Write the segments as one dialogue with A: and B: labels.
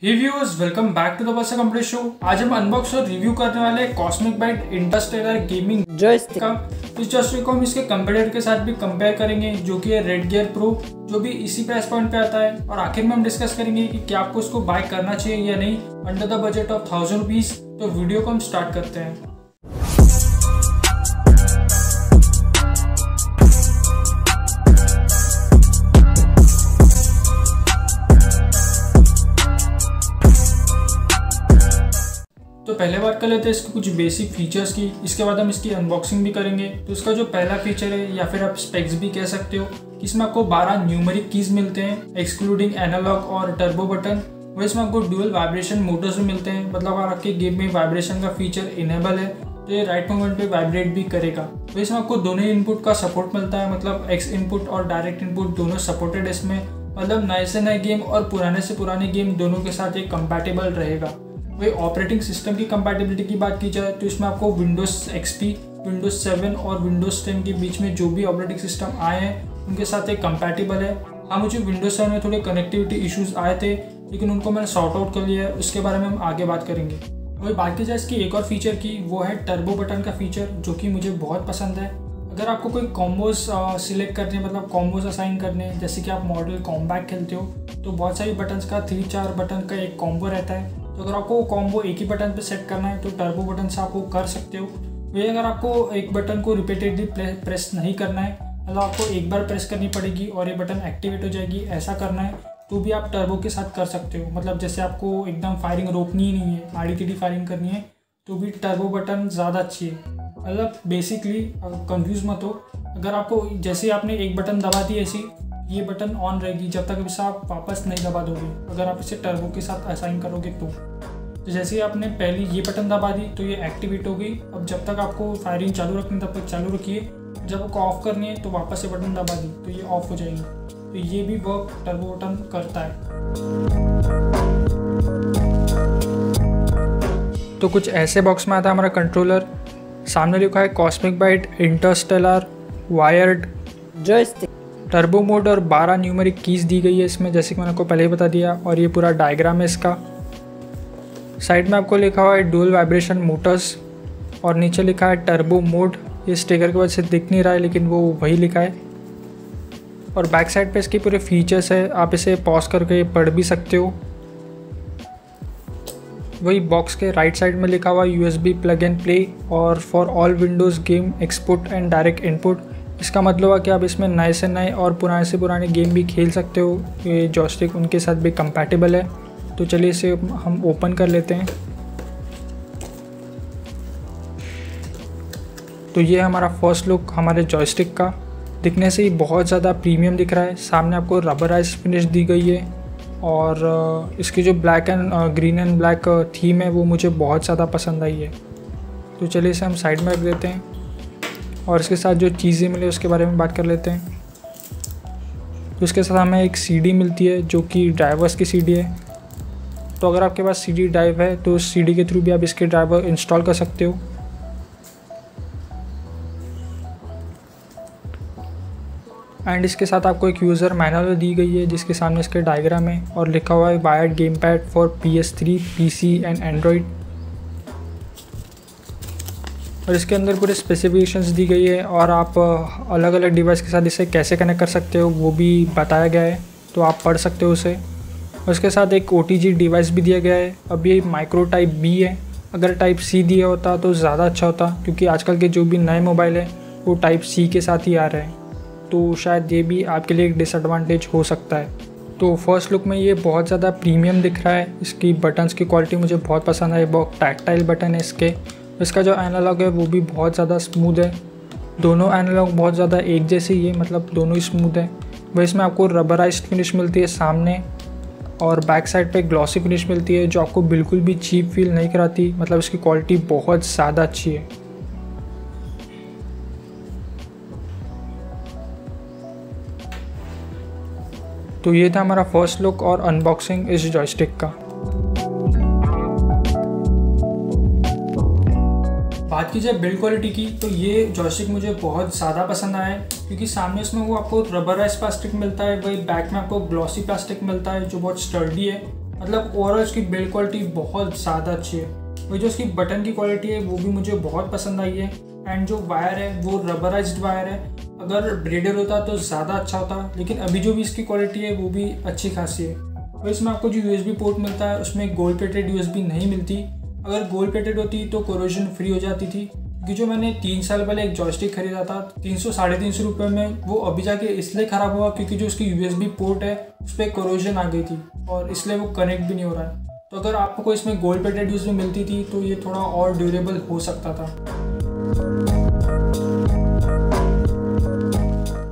A: Hey viewers, welcome back to the bus complete show. आज हम unbox और review करने वाले हैं cosmic byte interstellar gaming joystick का। इस जॉयस्टिक को हम इसके कंपेटिटर के साथ भी कंपेयर करेंगे, जो कि है रेड गियर प्रो, जो भी इसी प्राइस पॉइंट पे आता है। और आखिर में हम डिस्कस करेंगे कि क्या आपको इसको बाय करना चाहिए या नहीं under the budget of 1000 rupees. तो वीडियो को हम स्टार्ट करते हैं। तो पहले बात कर लेते हैं इसके कुछ बेसिक फीचर्स की, इसके बाद हम इसकी अनबॉक्सिंग भी करेंगे। तो इसका जो पहला फीचर है, या फिर आप स्पेक्स भी कह सकते हो, इसमें आपको 12 न्यूमेरिक कीज मिलते हैं एक्सक्लूडिंग एनालॉग और टर्बो बटन। वही इसमें आपको डुअल वाइब्रेशन मोटर्स भी मिलते हैं, मतलब अगर आपके गेम में वाइब्रेशन का फीचर इनेबल है तो ये राइट मोमेंट पे वाइब्रेट भी करेगा। तो इसमें आपको दोनों इनपुट का सपोर्ट मिलता है, मतलब एक्स इनपुट और डायरेक्ट इनपुट दोनों सपोर्टेड इसमें। मतलब नए से नए गेम और पुराने से पुराने गेम दोनों के साथ ये कंपैटिबल रहेगा। वही ऑपरेटिंग सिस्टम की कंपैटिबिलिटी की बात की जाए तो इसमें आपको विंडोज़ XP, विंडोज़ 7 और विंडोज़ 10 के बीच में जो भी ऑपरेटिंग सिस्टम आए हैं उनके साथ ये कंपैटिबल है। हाँ, मुझे विंडोज़ 7 में थोड़े कनेक्टिविटी इश्यूज़ आए थे, लेकिन उनको मैंने सॉर्ट आउट कर लिया है, उसके बारे में हम आगे बात करेंगे। वही बात की जाए इसकी एक और फीचर की, वो है टर्बो बटन का फीचर, जो कि मुझे बहुत पसंद है। अगर आपको कोई कॉम्बोज सिलेक्ट करने, मतलब कॉम्बोज असाइन करने, जैसे कि आप मॉडल कॉम्बैट खेलते हो तो बहुत सारी बटन्स का 3-4 बटन का एक कॉम्बो रहता है। तो अगर आपको वो कॉम्बो एक ही बटन पे सेट करना है तो टर्बो बटन से आप वो कर सकते हो। वही अगर आपको एक बटन को रिपीटेडली प्रेस नहीं करना है, मतलब आपको एक बार प्रेस करनी पड़ेगी और ये बटन एक्टिवेट हो जाएगी, ऐसा करना है तो भी आप टर्बो के साथ कर सकते हो। मतलब जैसे आपको एकदम फायरिंग रोकनी ही नहीं है, आड़ी टेढ़ी फायरिंग करनी है, तो भी टर्बो बटन ज़्यादा अच्छी है। मतलब बेसिकली कंफ्यूज मत हो, अगर आपको जैसे आपने एक बटन दबा दी ऐसी, ये बटन ऑन रहेगी जब तक इसे आप वापस नहीं दबा दोगे, अगर आप इसे टर्बो के साथ असाइन करोगे तो जैसे ही आपने पहली ये बटन दबा दी तो ये एक्टिवेट हो गई। अब जब तक आपको फायरिंग चालू रखनी तब तक चालू रखिए, जब आपको ऑफ करनी है तो वापस से बटन दबा दी तो ये ऑफ हो जाएगी। तो ये भी वर्क टर्बो बटन करता है। तो कुछ ऐसे बॉक्स में आता है हमारा कंट्रोलर, सामने लिखा है cosmic byte interstellar wired joystick, turbo mode और 12 न्यूमेरिक कीज दी गई है इसमें, जैसे कि मैंने आपको पहले ही बता दिया। और ये पूरा डायग्राम है इसका। साइड में आपको लिखा हुआ है डुअल वाइब्रेशन मोटर्स और नीचे लिखा है टर्बो मोड। ये स्टिकर की वजह से दिख नहीं रहा है, लेकिन वो वही लिखा है। और बैक साइड पे इसके पूरे फीचर्स है, आप इसे पॉज करके पढ़ भी सकते हो। वही बॉक्स के राइट साइड में लिखा हुआ USB प्लग एंड प्ले और for all Windows game export and direct input. इसका मतलब है कि आप इसमें नए से नए और पुराने से पुराने गेम भी खेल सकते हो। ये जॉयस्टिक उनके साथ भी कंपैटिबल है। तो चलिए इसे हम ओपन कर लेते हैं। तो ये हमारा फर्स्ट लुक हमारे जॉयस्टिक का। दिखने से ही बहुत ज़्यादा प्रीमियम दिख रहा है। सामने आपको रबराइज फिनिश दी गई है और इसकी जो black and green and black theme है वो मुझे बहुत ज़्यादा पसंद आई है। तो चलिए इसे हम साइड में रख देते हैं और इसके साथ जो चीज़ें मिले उसके बारे में बात कर लेते हैं। तो इसके साथ हमें एक CD मिलती है, जो कि ड्राइवर्स की CD है। तो अगर आपके पास CD ड्राइव है तो उस CD के थ्रू भी आप इसके ड्राइवर इंस्टॉल कर सकते हो। एंड इसके साथ आपको एक यूज़र मैनुअल दी गई है, जिसके सामने इसके डायग्राम है और लिखा हुआ है wired game pad for PS3, PC and Android. और इसके अंदर पूरे स्पेसिफिकेशंस दी गई है और आप अलग अलग डिवाइस के साथ इसे कैसे कनेक्ट कर सकते हो वो भी बताया गया है, तो आप पढ़ सकते हो उसे। और इसके साथ एक OTG डिवाइस भी दिया गया है। अब ये माइक्रो टाइप B है, अगर टाइप C दिया होता तो ज़्यादा अच्छा होता, क्योंकि आजकल के जो भी नए मोबाइल है वो टाइप C के साथ ही आ रहे हैं, तो शायद ये भी आपके लिए एक डिसएडवांटेज हो सकता है। तो फर्स्ट लुक में ये बहुत ज़्यादा प्रीमियम दिख रहा है। इसकी बटन्स की क्वालिटी मुझे बहुत पसंद है, बहुत टैक्टाइल बटन है इसके। इसका जो एनालॉग है वो भी बहुत ज़्यादा स्मूथ है। दोनों एनालॉग बहुत ज़्यादा एक जैसे ही है, मतलब दोनों ही स्मूथ है। वह इसमें आपको रबराइज्ड फिनिश मिलती है सामने, और बैक साइड पे ग्लॉसी फिनिश मिलती है जो आपको बिल्कुल भी चीप फील नहीं कराती। मतलब इसकी क्वालिटी बहुत ज़्यादा अच्छी है। तो ये था हमारा फर्स्ट लुक और अनबॉक्सिंग इस जॉयस्टिक का। बात की जाए बिल्ड क्वालिटी की, तो ये जॉयस्टिक मुझे बहुत ज़्यादा पसंद आया है, क्योंकि सामने इसमें वो आपको रबराइज प्लास्टिक मिलता है, वही बैक में आपको ग्लॉसी प्लास्टिक मिलता है जो बहुत स्टर्डी है। मतलब ओवरऑल इसकी बिल्ड क्वालिटी बहुत ज़्यादा अच्छी है। वही जो इसकी बटन की क्वालिटी है वो भी मुझे बहुत पसंद आई है। एंड जो वायर है वो रबराइज्ड वायर है। अगर ब्रेडेड होता तो ज़्यादा अच्छा होता, लेकिन अभी जो भी इसकी क्वालिटी है वो भी अच्छी खासी है। तो इसमें आपको जो USB पोर्ट मिलता है उसमें गोल्ड प्लेटेड USB नहीं मिलती। अगर गोल्ड प्लेटेड होती तो कोरोजन फ्री हो जाती थी। क्योंकि जो मैंने 3 साल पहले एक जॉयस्टिक खरीदा था 300-350 रुपये में, वो अभी जाके इसलिए ख़राब हुआ क्योंकि जो उसकी USB पोर्ट है उस पर कोरोजन आ गई थी और इसलिए वो कनेक्ट भी नहीं हो रहा है। तो अगर आपको इसमें गोल्ड प्लेटेड USB मिलती थी तो ये थोड़ा और ड्यूरेबल हो सकता था।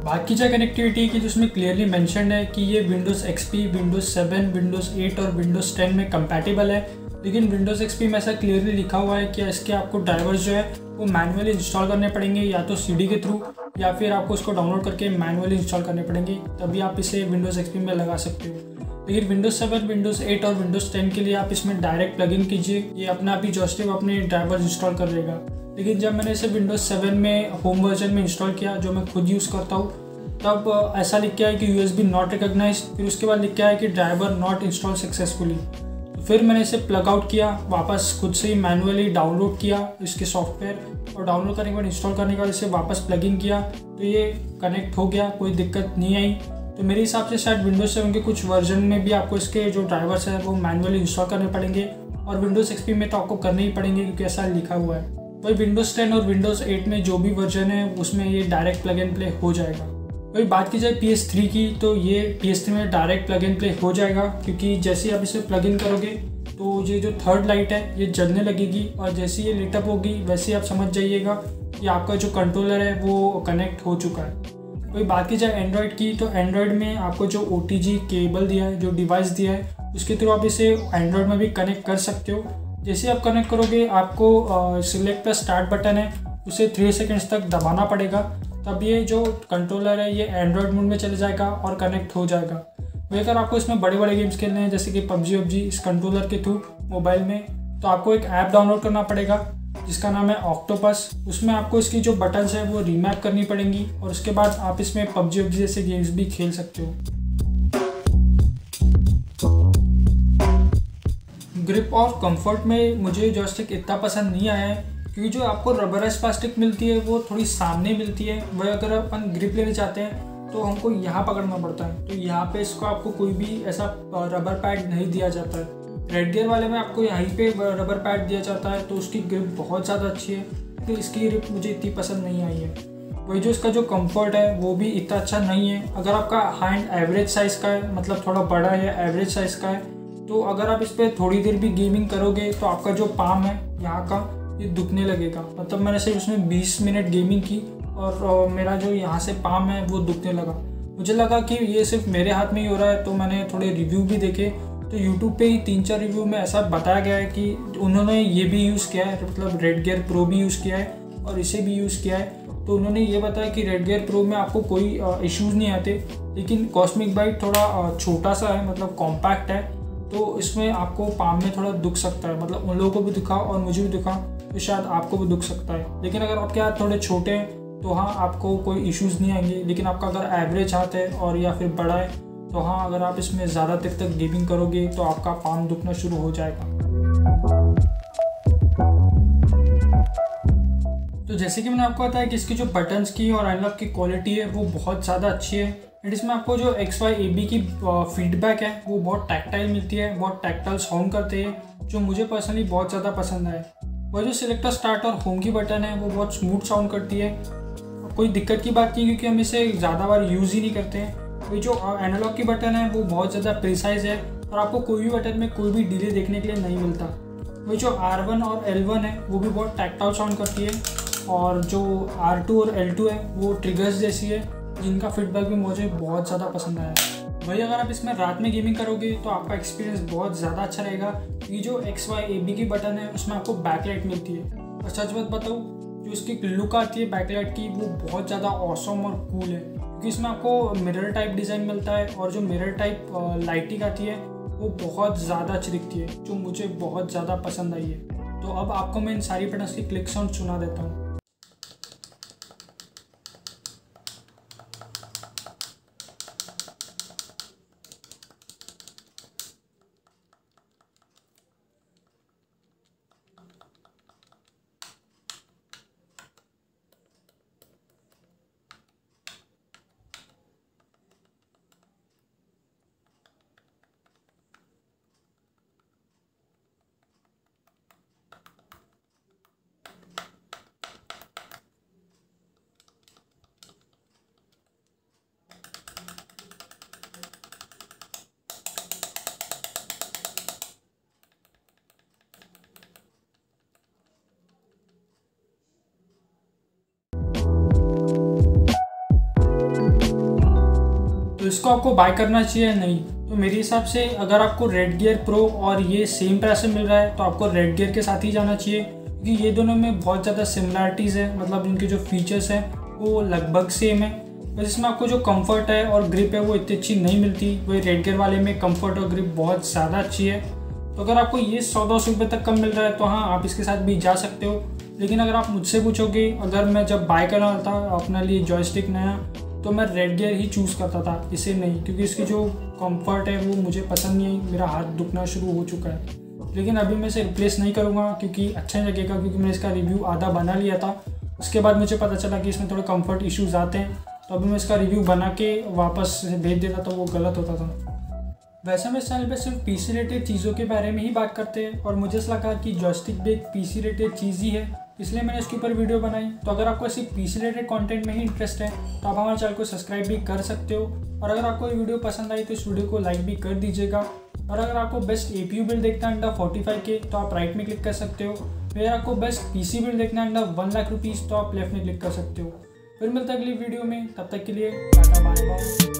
A: बात की जाए कनेक्टिविटी की, जिसमें क्लियरली मेंशन्ड है कि ये Windows XP, Windows 7, Windows 8 और Windows 10 में कंपैटिबल है। लेकिन Windows XP में ऐसा क्लियरली लिखा हुआ है कि इसके आपको ड्राइवर्स जो है वो मैनुअली इंस्टॉल करने पड़ेंगे, या तो CD के थ्रू या फिर आपको उसको डाउनलोड करके मैनुअली इंस्टॉल करने पड़ेंगे, तभी आप इसे Windows XP में लगा सकते हो। लेकिन Windows 7, Windows 8 और Windows 10 के लिए आप इसमें डायरेक्ट प्लग इन कीजिए, ये अपने आप ही जॉयस्टिक अपने ड्राइवर्स इंस्टॉल कर लेगा। लेकिन जब मैंने इसे Windows 7 में होम वर्जन में इंस्टॉल किया, जो मैं खुद यूज़ करता हूँ, तब ऐसा लिख के है कि USB नॉट रिकॉग्नाइज्ड, फिर उसके बाद लिख के है कि ड्राइवर नॉट इंस्टॉल सक्सेसफुली। तो फिर मैंने इसे प्लग आउट किया, वापस खुद से ही मैनुअली डाउनलोड किया इसके सॉफ्टवेयर, और डाउनलोड करने के बाद इंस्टॉल करने के बाद इसे वापस प्लग इन किया तो ये कनेक्ट हो गया, कोई दिक्कत नहीं आई। तो मेरे हिसाब से शायद Windows 7 के कुछ वर्जन में भी आपको इसके जो ड्राइवर्स हैं वो मैनुअली इंस्टॉल करने पड़ेंगे, और Windows XP में तो आपको करने ही पड़ेंगे क्योंकि ऐसा लिखा हुआ है। वही Windows 10 और Windows 8 में जो भी वर्जन है उसमें ये डायरेक्ट प्लग एंड प्ले हो जाएगा। वही बात की जाए PS3 की, तो ये PS3 में डायरेक्ट प्लग एंड प्ले हो जाएगा, क्योंकि जैसे ही आप इसे प्लग इन करोगे तो ये जो थर्ड लाइट है ये जलने लगेगी, और जैसे ये लिटअप होगी वैसे ही आप समझ जाइएगा कि आपका जो कंट्रोलर है वो कनेक्ट हो चुका है। वही बात की जाए एंड्रॉयड की, तो एंड्रॉयड में आपको जो OTG केबल दिया है, जो डिवाइस दिया है, उसके थ्रू आप इसे एंड्रॉयड में भी कनेक्ट कर सकते हो। जैसे आप कनेक्ट करोगे आपको सिलेक्ट द स्टार्ट बटन है उसे 3 सेकेंड्स तक दबाना पड़ेगा, तब ये जो कंट्रोलर है ये एंड्रॉयड मोड में चले जाएगा और कनेक्ट हो जाएगा। वही अगर आपको इसमें बड़े बड़े गेम्स खेलने हैं जैसे कि PUBG इस कंट्रोलर के थ्रू मोबाइल में, तो आपको एक ऐप डाउनलोड करना पड़ेगा जिसका नाम है ऑक्टोपस। उसमें आपको इसकी जो बटन्स है वो रीमैप करनी पड़ेंगी, और उसके बाद आप इसमें PUBG जैसे गेम्स भी खेल सकते हो। ग्रिप और कंफर्ट में मुझे जॉयस्टिक इतना पसंद नहीं आया है, क्योंकि जो आपको रबराइज प्लास्टिक मिलती है वो थोड़ी सामने मिलती है। वह अगर अपन ग्रिप लेना चाहते हैं तो हमको यहाँ पकड़ना पड़ता है, तो यहाँ पे इसको आपको कोई भी ऐसा रबर पैड नहीं दिया जाता है। रेड गियर वाले में आपको यहीं पे रबर पैड दिया जाता है, तो उसकी ग्रिप बहुत ज़्यादा अच्छी है, तो इसकी ग्रिप मुझे इतनी पसंद नहीं आई है। वही जो इसका जो कंफर्ट है वो भी इतना अच्छा नहीं है। अगर आपका हैंड एवरेज साइज़ का है, मतलब थोड़ा बड़ा है, एवरेज साइज़ का है, तो अगर आप इस पर थोड़ी देर भी गेमिंग करोगे तो आपका जो पाम है यहाँ का ये दुखने लगेगा। मतलब मैंने सिर्फ उसमें 20 मिनट गेमिंग की और मेरा जो यहाँ से पाम है वो दुखने लगा। मुझे लगा कि ये सिर्फ मेरे हाथ में ही हो रहा है, तो मैंने थोड़े रिव्यू भी देखे, तो यूट्यूब पे ही 3-4 रिव्यू में ऐसा बताया गया है कि उन्होंने ये भी यूज़ किया है, मतलब रेड गियर प्रो भी यूज़ किया है और इसे भी यूज़ किया है। तो उन्होंने ये बताया कि रेड गियर प्रो में आपको कोई इश्यूज़ नहीं आते, लेकिन कॉस्मिक बाइट थोड़ा छोटा सा है, मतलब कॉम्पैक्ट है, तो इसमें आपको पाम में थोड़ा दुख सकता है। मतलब उन लोगों को भी दुखा और मुझे भी दुखा, तो शायद आपको भी दुख सकता है। लेकिन अगर आपके हाथ थोड़े छोटे हैं तो हाँ आपको कोई इश्यूज़ नहीं आएंगे। लेकिन आपका अगर एवरेज हाथ है और या फिर बड़ा है तो हाँ, अगर आप इसमें ज़्यादा देर तक गेमिंग करोगे तो आपका पाम दुखना शुरू हो जाएगा। तो जैसे कि मैंने आपको बताया कि इसकी जो बटन्स की और एनालॉग की क्वालिटी है वो बहुत ज़्यादा अच्छी है। एंड इसमें आपको जो XYAB की फीडबैक है वो बहुत टैक्टाइल मिलती है, बहुत टैक्टाइल साउंड करते हैं, जो मुझे पर्सनली बहुत ज़्यादा पसंद है। वह जो सिलेक्टर स्टार्ट और होम की बटन है वो बहुत स्मूथ साउंड करती है, कोई दिक्कत की बात नहीं, क्योंकि हम इसे ज़्यादा बार यूज़ ही नहीं करते हैं। वही जो एनालॉग की बटन है वो बहुत ज़्यादा प्रिसाइज है और आपको कोई भी बटन में कोई भी डिले देखने के लिए नहीं मिलता। वही जो R1 और L1 है वो भी बहुत टैक्टाइल साउंड करती है, और जो R2 और L2 है वो ट्रिगर्स जैसी है, जिनका फीडबैक भी मुझे बहुत ज़्यादा पसंद आया। वही अगर आप इसमें रात में गेमिंग करोगे तो आपका एक्सपीरियंस बहुत ज़्यादा अच्छा रहेगा, क्योंकि जो XYAB की बटन है उसमें आपको बैकलाइट मिलती है। और सच बात बताऊँ, जो इसकी लुक आती है बैकलाइट की वो बहुत ज़्यादा ऑसम और कूल है, क्योंकि इसमें आपको मिरर टाइप डिज़ाइन मिलता है, और जो मिरर टाइप लाइटिंग आती है वो बहुत ज़्यादा अच्छी दिखती है, जो मुझे बहुत ज़्यादा पसंद आई है। तो अब आपको मैं इन सारी बटन्स की क्लिक साउंड सुना देता हूँ। इसको आपको बाय करना चाहिए या नहीं। तो मेरे हिसाब से अगर आपको रेड गियर प्रो और ये सेम प्राइस में मिल रहा है तो आपको रेड गियर के साथ ही जाना चाहिए, क्योंकि ये दोनों में बहुत ज़्यादा सिमिलरिटीज़ है, मतलब इनके जो फीचर्स हैं वो लगभग सेम है। बस इसमें आपको जो कंफर्ट है और ग्रिप है वो इतनी अच्छी नहीं मिलती। वही रेड गियर वाले में कंफर्ट और ग्रिप बहुत ज़्यादा अच्छी है। तो अगर आपको ये 100-200 रुपये तक कम मिल रहा है तो हाँ, आप इसके साथ भी जा सकते हो। लेकिन अगर आप मुझसे पूछोगे, अगर मैं जब बाय कर रहा था अपने लिए जॉयस्टिक नया, तो मैं रेड गियर ही चूज़ करता था, इसे नहीं, क्योंकि इसकी जो कंफर्ट है वो मुझे पसंद नहीं आई। मेरा हाथ दुखना शुरू हो चुका है। लेकिन अभी मैं इसे रिप्लेस नहीं करूँगा क्योंकि अच्छा नहीं लगेगा, क्योंकि मैंने इसका रिव्यू आधा बना लिया था। उसके बाद मुझे पता चला कि इसमें थोड़े कंफर्ट इश्यूज़ आते हैं, तो अभी मैं इसका रिव्यू बना के वापस भेज देता तो वो गलत होता था। वैसे हम इस चैनल पे सिर्फ पीसी रिलेटेड चीज़ों के बारे में ही बात करते हैं, और मुझे ऐसा लगा कि जॉयस्टिक भी एक पीसी रिलेटेड चीज़ ही है, इसलिए मैंने इसके ऊपर वीडियो बनाई। तो अगर आपको ऐसी पीसी रिलेटेड कंटेंट में ही इंटरेस्ट है तो आप हमारे चैनल को सब्सक्राइब भी कर सकते हो। और अगर आपको ये वीडियो पसंद आई तो इस वीडियो को लाइक भी कर दीजिएगा। और अगर आपको बेस्ट APU बिल्ड देखना है अंडर 45K तो आप राइट में क्लिक कर सकते हो। फिर आपको बेस्ट PC बिल्ड देखना है अंडर 1 लाख रुपीज़ तो आप लेफ्ट में क्लिक कर सकते हो। फिर मिलता है अगली वीडियो में, तब तक के लिए टाटा बाय बाय।